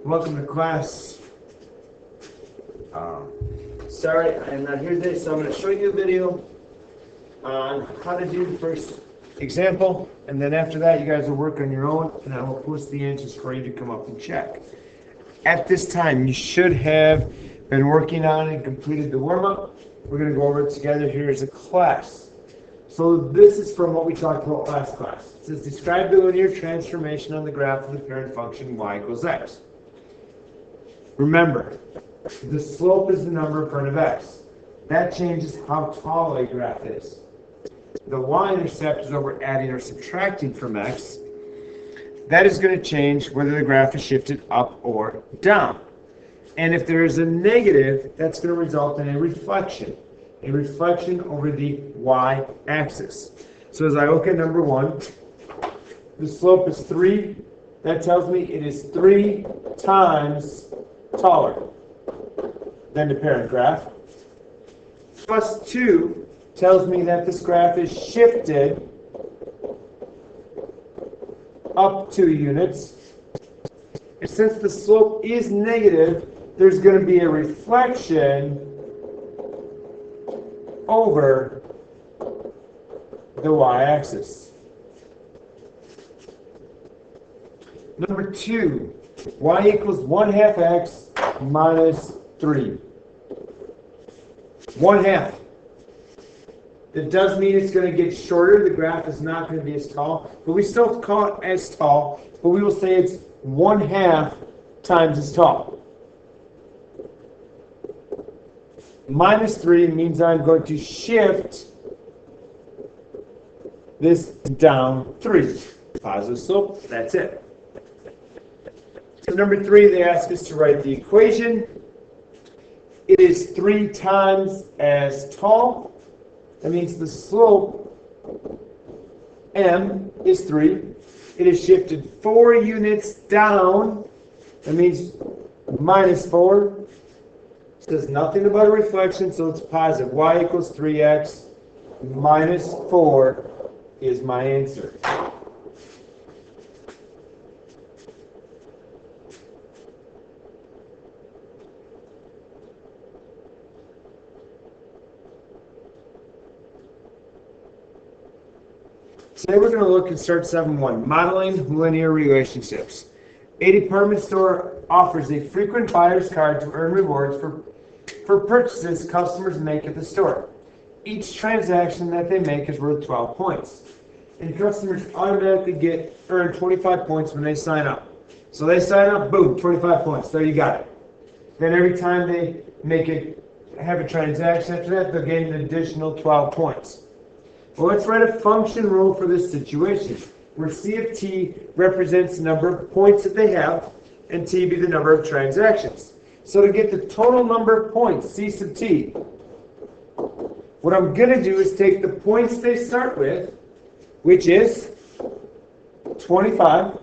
Welcome to class. Sorry, I am not here today, so I'm going to show you a video on how to do the first example, and then after that, you guys will work on your own, and I will post the answers for you to come up and check. At this time, you should have been working on and completed the warm-up. We're going to go over it together here as a class. So this is from what we talked about last class. It says, describe the linear transformation on the graph of the parent function y equals x. Remember, the slope is the number in front of x. That changes how tall a graph is. The y-intercept is what we're adding or subtracting from x. That is going to change whether the graph is shifted up or down. And if there is a negative, that's going to result in a reflection over the y-axis. So as I look at number 1, the slope is 3. That tells me it is 3 times taller than the parent graph. Plus 2 tells me that this graph is shifted up 2 units. And since the slope is negative, there's going to be a reflection over the y-axis. Number 2, y equals 1/2 x minus 3. 1/2. That does mean it's going to get shorter. The graph is not going to be as tall, but we still call it as tall, but we will say it's 1/2 times as tall. Minus 3 means I'm going to shift this down 3. Positive slope, that's it. So number 3, they ask us to write the equation. It is 3 times as tall. That means the slope, m, is 3. It is shifted 4 units down. That means minus 4. It says nothing about a reflection, so it's positive. Y equals 3x minus 4 is my answer. Today we're going to look at start 7.1, modeling linear relationships. A department store offers a frequent buyer's card to earn rewards for purchases customers make at the store. Each transaction that they make is worth 12 points. And customers automatically earn 25 points when they sign up. So they sign up, boom, 25 points. There you got it. Then every time they have a transaction after that, they'll gain an additional 12 points. Well, let's write a function rule for this situation, where C of t represents the number of points that they have, and t be the number of transactions. So to get the total number of points, C sub t, what I'm going to do is take the points they start with, which is 25,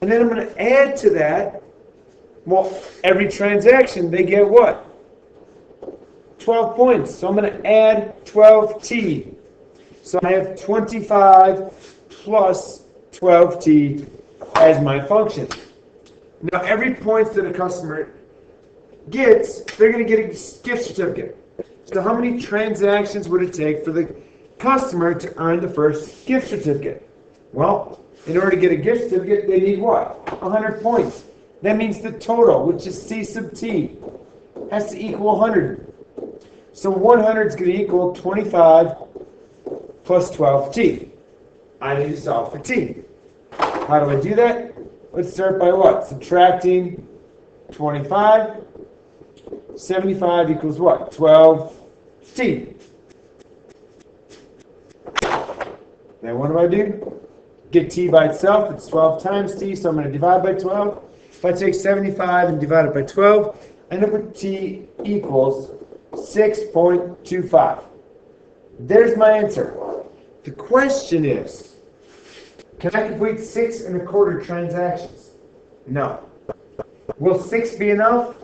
and then I'm going to add to that, well, every transaction, they get what? 12 points. So I'm going to add 12t. So I have 25 plus 12t as my function. Now every point that a customer gets, they're going to get a gift certificate. So how many transactions would it take for the customer to earn the first gift certificate? Well, in order to get a gift certificate, they need what? 100 points. That means the total, which is C sub t, has to equal 100. So 100 is going to equal 25 plus 12t. I need to solve for t. How do I do that? Let's start by what? Subtracting 25. 75 equals what? 12t. Then what do? Get t by itself. It's 12 times t, so I'm going to divide by 12. If I take 75 and divide it by 12, I end up with t equals 6.25. There's my answer. The question is, can I complete 6 1/4 transactions? No. Will 6 be enough?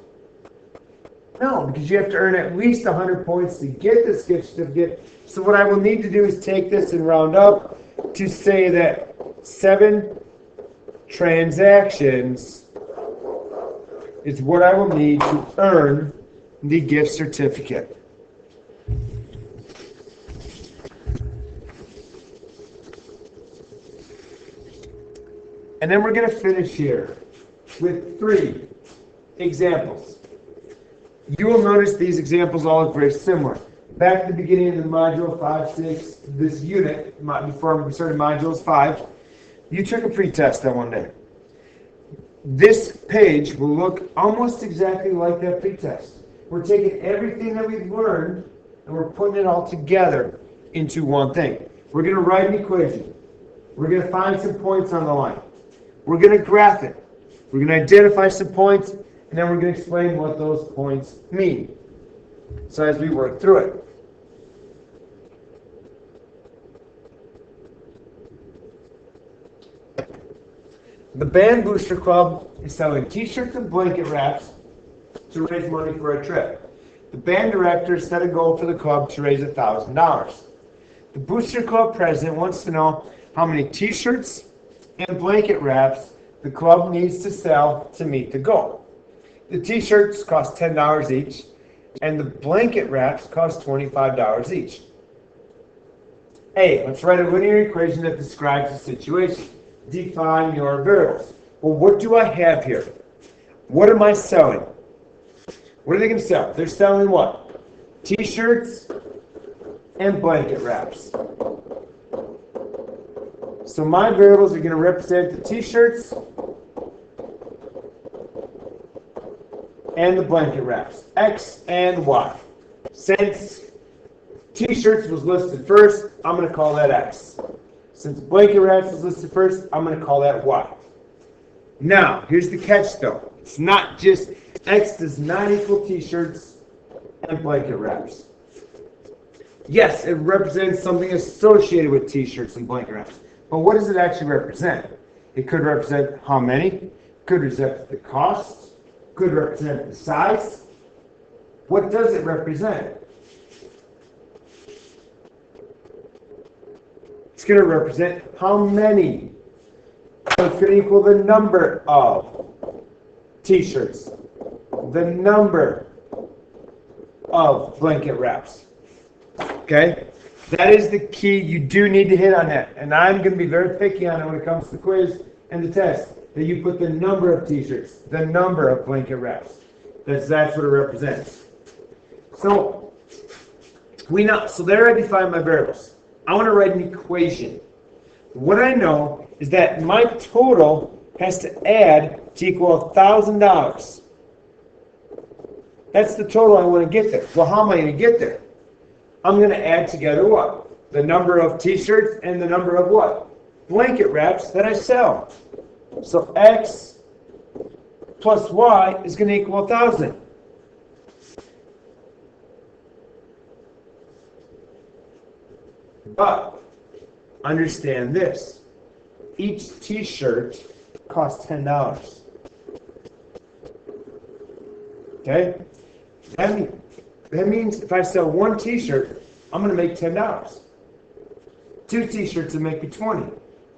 No, because you have to earn at least 100 points to get this gift certificate. So what I will need to do is take this and round up to say that 7 transactions is what I will need to earn the gift certificate. And then we're going to finish here with 3 examples. You will notice these examples all look very similar. Back at the beginning of the module 5, 6, this unit, before we started modules 5, you took a pretest that one day. This page will look almost exactly like that pretest. We're taking everything that we've learned and we're putting it all together into one thing. We're going to write an equation. We're going to find some points on the line. We're going to graph it. We're going to identify some points, and then we're going to explain what those points mean. So as we work through it. The Band Booster Club is selling t-shirts and blanket wraps to raise money for a trip. The band director set a goal for the club to raise $1,000. The Booster Club president wants to know how many t-shirts and blanket wraps the club needs to sell to meet the goal. The t-shirts cost $10 each, and the blanket wraps cost $25 each. A, let's write a linear equation that describes the situation. Define your variables. Well, what do I have here? What am I selling? What are they going to sell? They're selling what? T-shirts and blanket wraps. So my variables are going to represent the t-shirts and the blanket wraps, X and Y. Since t-shirts was listed first, I'm going to call that X. Since blanket wraps was listed first, I'm going to call that Y. Now, here's the catch though. It's not just X does not equal t-shirts and blanket wraps. Yes, it represents something associated with t-shirts and blanket wraps. But what does it actually represent? It could represent how many, could represent the cost, could represent the size. What does it represent? It's going to represent how many. So it's going to equal the number of t-shirts, the number of blanket wraps. Okay? That is the key. You do need to hit on that. And I'm going to be very picky on it when it comes to the quiz and the test. That you put the number of t-shirts, the number of blanket wraps. That's what it represents. So there I define my variables. I want to write an equation. What I know is that my total has to add to equal $1,000. That's the total I want to get there. Well, how am I going to get there? I'm going to add together what? The number of t-shirts and the number of what? Blanket wraps that I sell. So X plus Y is going to equal 1,000. But understand this. Each t-shirt costs $10. Okay? That means if I sell one t-shirt, I'm going to make $10. 2 t-shirts would make me 20.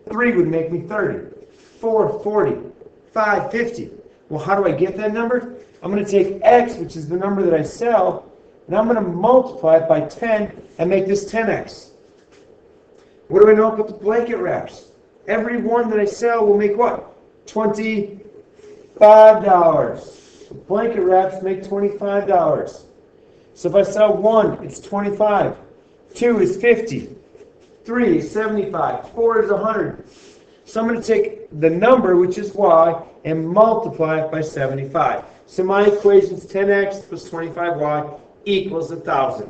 3 would make me 30. 4, 40. 5, 50. Well, how do I get that number? I'm going to take X, which is the number that I sell, and I'm going to multiply it by 10 and make this 10X. What do I know about the blanket wraps? Every one that I sell will make what? $25. The blanket wraps make $25. So if I sell 1, it's 25. 2 is 50. 3 is 75. 4 is 100. So I'm going to take the number, which is Y, and multiply it by 75. So my equation is 10x plus 25y equals 1,000.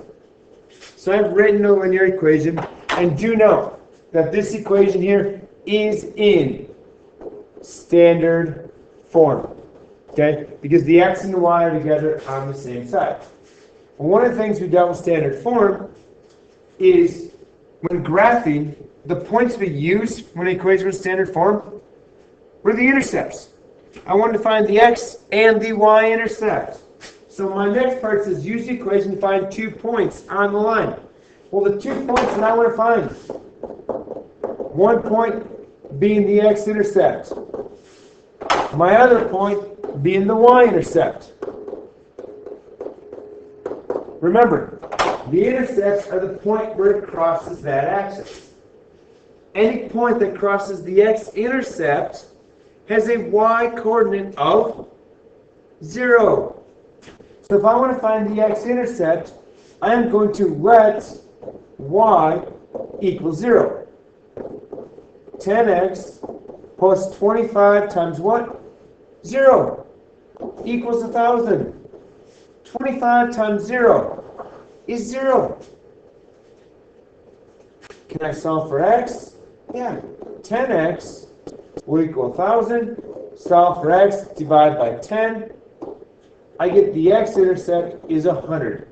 So I've written a linear equation, and do know that this equation here is in standard form. Okay? Because the x and the y are together on the same side. Well, one of the things we dealt with standard form is when graphing, the points we use when the equation was standard form were the intercepts. I wanted to find the x and the y intercept. So my next part says use the equation to find 2 points on the line. Well, the 2 points that I want to find, 1 point being the x-intercept, My other point being the y-intercept. Remember, the intercepts are the point where it crosses that axis. Any point that crosses the x-intercept has a y-coordinate of 0. So if I want to find the x-intercept, I am going to let y equal 0. 10x plus 25 times what? 0 equals 1,000. 25 times 0 is 0. Can I solve for x? Yeah. 10x will equal 1,000. Solve for x, divide by 10. I get the x-intercept is 100.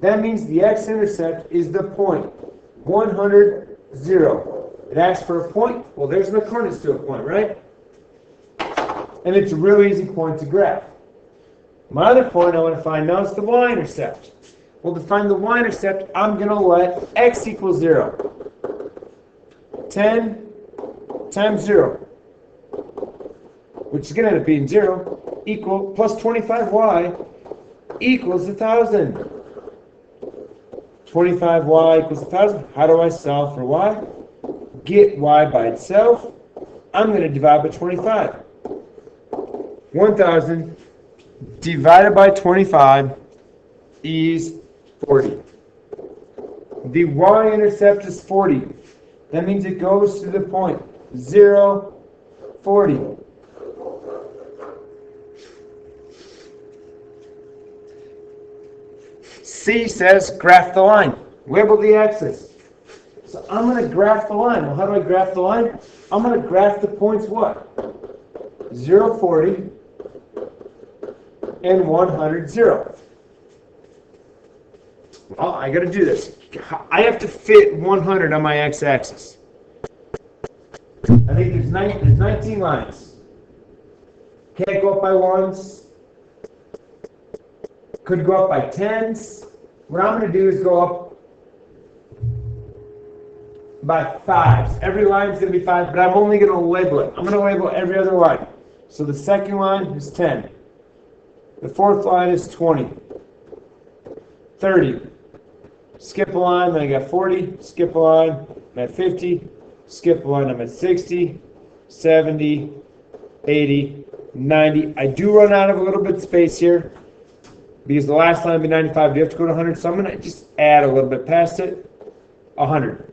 That means the x-intercept is the point 100, 0. It asks for a point. Well, there's the coordinates to a point, right? And it's a really easy point to graph. My other point I want to find now is the y-intercept. Well, to find the y-intercept, I'm going to let x equal 0. 10 times 0, which is going to end up being 0, equal plus 25y equals 1,000. 25y equals 1,000. How do I solve for y? Get y by itself. I'm going to divide by 25. 1,000 divided by 25 is 40. The y-intercept is 40. That means it goes to the point 0, 40. C says graph the line. Label the axis. So I'm going to graph the line. Well, how do I graph the line? I'm going to graph the points what? 0, 40 and 100, 0. Well, I got to do this. I have to fit 100 on my x-axis. I think there's 19 lines. Can't go up by ones. Could go up by tens. What I'm going to do is go up by fives. Every line is going to be 5, but I'm only going to label it. I'm going to label every other line. So the second line is 10. The fourth line is 20. 30. Skip a line, then I got 40. Skip a line, I'm at 50. Skip a line, I'm at 60, 70, 80, 90. I do run out of a little bit of space here because the last line would be 95. You have to go to 100, so I'm going to just add a little bit past it. 100.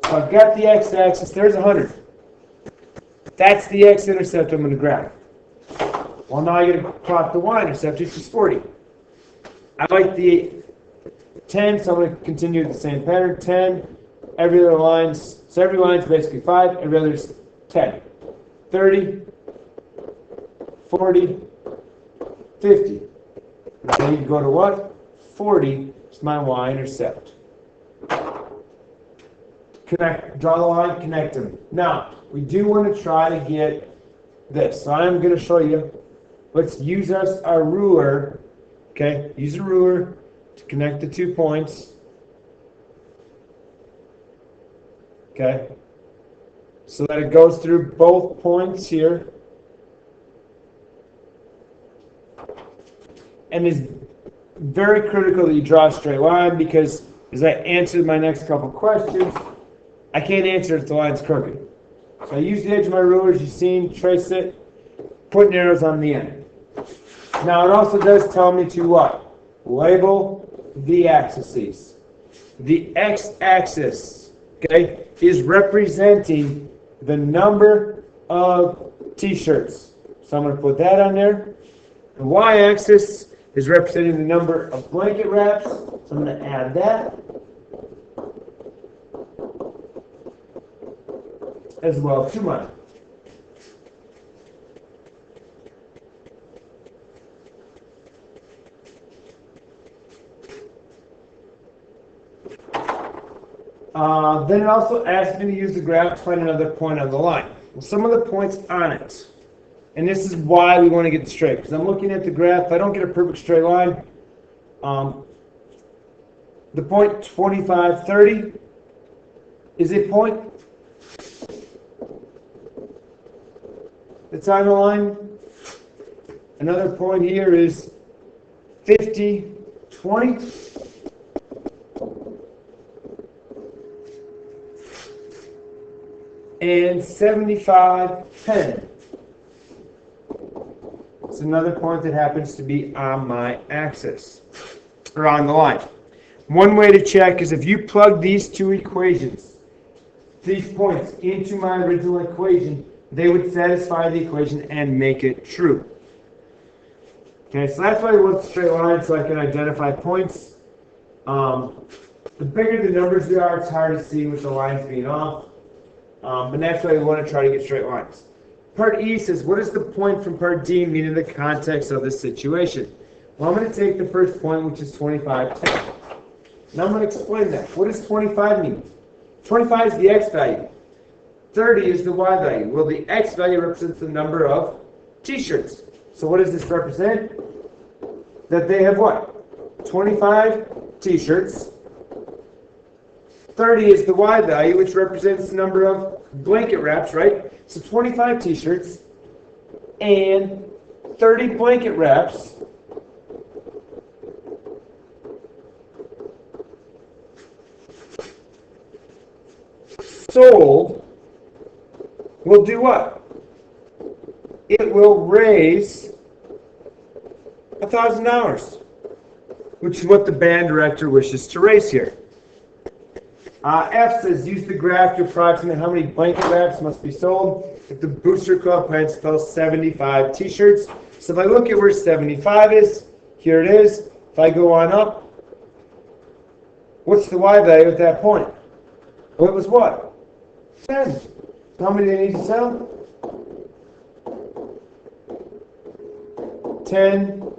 So I've got the x-axis. There's 100. That's the x-intercept I'm going to graph. Well, now I got to plot the y-intercept, which is 40. I like the 10, so I'm going to continue the same pattern. 10, every other line. So every line is basically 5, every other is 10. 30, 40, 50. Then you go to what? 40 is my y-intercept. Connect, draw the line, connect them. Now, we do want to try to get this. So I'm going to show you. Let's use our ruler. Okay, use a ruler to connect the 2 points. Okay, so that it goes through both points here. And it's very critical that you draw a straight line because as I answer my next couple questions, I can't answer if the line's crooked. So I use the edge of my ruler, as you've seen, trace it, put arrows on the end. Now it also does tell me to what? Label the axes. The x-axis, okay, is representing the number of t-shirts. So I'm going to put that on there. The y-axis is representing the number of blanket wraps. So I'm going to add that as well to mine. Then it also asks me to use the graph to find another point on the line. Well, some of the points on it, and this is why we want to get it straight, because I'm looking at the graph. If I don't get a perfect straight line, the point 25, 30 is a point that's on the line. Another point here is 50, 20. And 75, 10. It's another point that happens to be on my axis, or on the line. One way to check is if you plug these two equations, these points, into my original equation, they would satisfy the equation and make it true. Okay, so that's why we want straight lines, so I can identify points. The bigger the numbers they are, it's hard to see with the lines being off. But that's why we want to try to get straight lines. Part E says, what is the point from part D mean in the context of this situation? Well, I'm going to take the first point, which is 25, 10. Now I'm going to explain that. What does 25 mean? 25 is the x value. 30 is the y value. Well, the x value represents the number of t-shirts. So what does this represent? That they have what? 25 t-shirts. 30 is the y value, which represents the number of blanket wraps, right? So 25 t-shirts and 30 blanket wraps sold will do what? It will raise $1,000, which is what the band director wishes to raise here. F says, use the graph to approximate how many blanket wraps must be sold if the Booster Club plans to sell 75 t-shirts. So if I look at where 75 is, here it is. If I go on up, what's the y value at that point? Well, it was what? 10. So how many do they need to sell? 10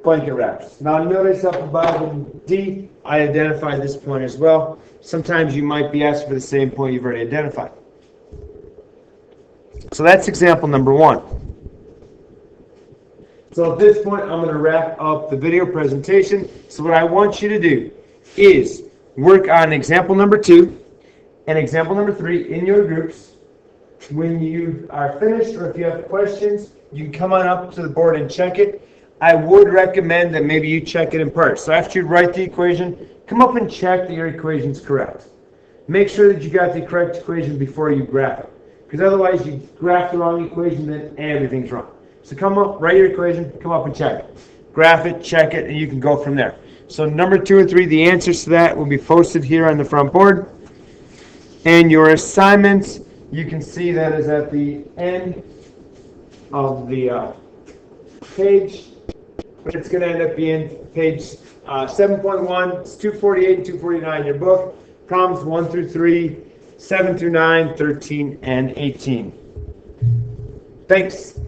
blanket wraps. Now notice up above in D, I identified this point as well. Sometimes you might be asked for the same point you've already identified. So that's example number 1. So at this point, I'm going to wrap up the video presentation. So what I want you to do is work on example number 2 and example number 3 in your groups. When you are finished, or if you have questions, you can come on up to the board and check it. I would recommend that maybe you check it in parts. So after you write the equation, come up and check that your equation is correct. Make sure that you got the correct equation before you graph it. Because otherwise you graph the wrong equation, then everything's wrong. So come up, write your equation, come up and check it. Graph it, check it, and you can go from there. So number 2 and 3, the answers to that will be posted here on the front board. And your assignments, you can see that is at the end of the page. But it's going to end up being page 7.1, it's 248 and 249 in your book. Problems 1 through 3, 7 through 9, 13, and 18. Thanks.